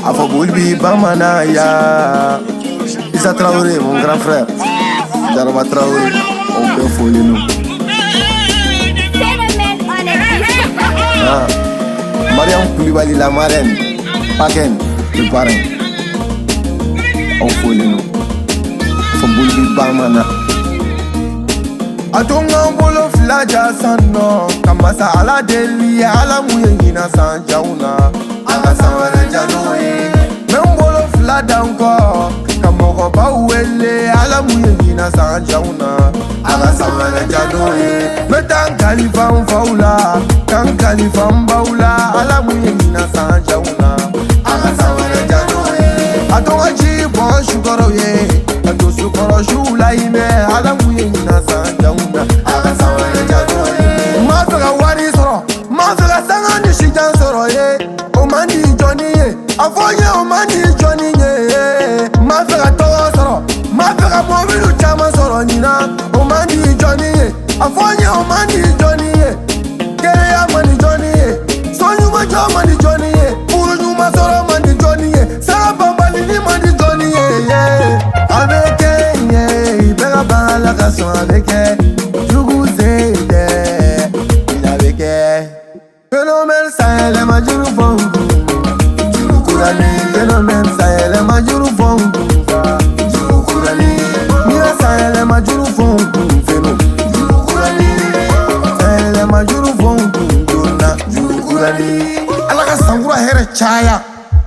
Afogulbi Bamanaya. Issa Traoré, mon grand frère. Jarama Traoré, on peut folie nous. Mariam Koulibaly, la marraine. Paken, le parrain. On folie nous. Afogulbi Bamana. Atonga mbolo flaja sano Kamasa ala deli ala muyengina sanjauna Aga sawara janoe Membolo flada unko Kamoko bawele ala muyengina sanjauna Aga sawara janoe Metan kalifam faula Kan kalifam baula ala muyengina sanjauna Aga sawara janoe Atonga jibon shukoro ye Ato shukoro shula ime ala muyengina sanjauna Aga sawara janoe Mafega wari soro Mafega sanga ni shijan soro ye Omani joni ye Afonye omani joni ye Mafega togo soro Mafega mobilu chama soro nina Omani joni ye Afonye omani joni ye Kere ya mani joni ye Sonyuma jo mani joni ye Puru nyuma soro mani joni ye Sara bambali ni mani joni ye Aveke ye Ibega bala kason aveke Jugu zede Phénomène Sahel majuru fongu Juru kurani Phénomène Sahel majuru fongu Juru kurani Mira Sahel majuru fongu Feno Juru kurani Sahel majuru fongu Dona Juru kurani Alaka sangura here chaya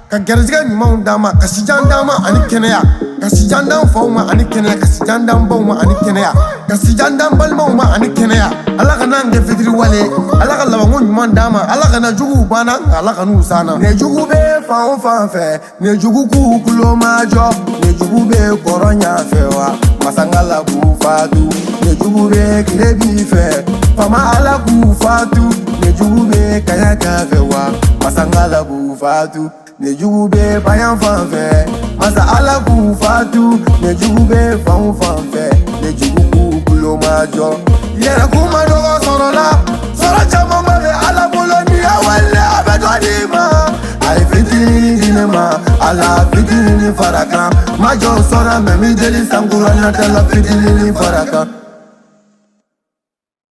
Ka gerziga nyumaw dama Ka sijan dama ani keneya Ka sijan dam fawma ani keneya Ka sijan dam bawma ani keneya Ka sijan dam balmawma ani keneya Alaka nange fitri wale Alaka lawango nyuman dama Alaka na jugu bana Alaka nusana Ne jugu be fan fan fe Ne jugu kukulo majo Ne jugu be koronya fewa Masangala kufatu Ne jugu be kirebi fe Fama ala kufatu Ne jugu be kayaka fewa Masangala kufatu Ne jugu be bayan fan fe Masa ala kufatu Ne jugu be fan fan fe Ne jugu kukulo majo Yera kuma dogo soro la Soro chama mabe ala boloni Awele abedo dima Ay fitini dinema Ala fitini faraka Majo sora memi deli sangura Natala fitini faraka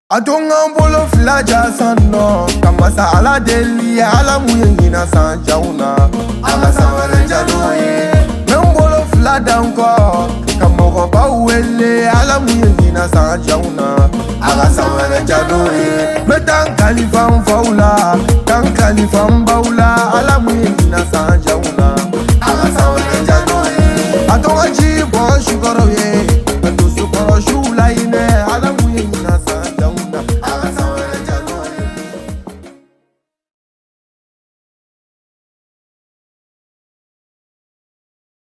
Atonga mbolo flaja sano Kamasa ala deli ala muyengina sanjauna Aga sawara janoe Membolo flada unko Kamoko bawele ala muyengina sanjauna Aga sawara janoe Metan kalifam faula Kan kalifam baula ala muyengina sanjauna Aga sawara janoe Atonga jibon shukoro ye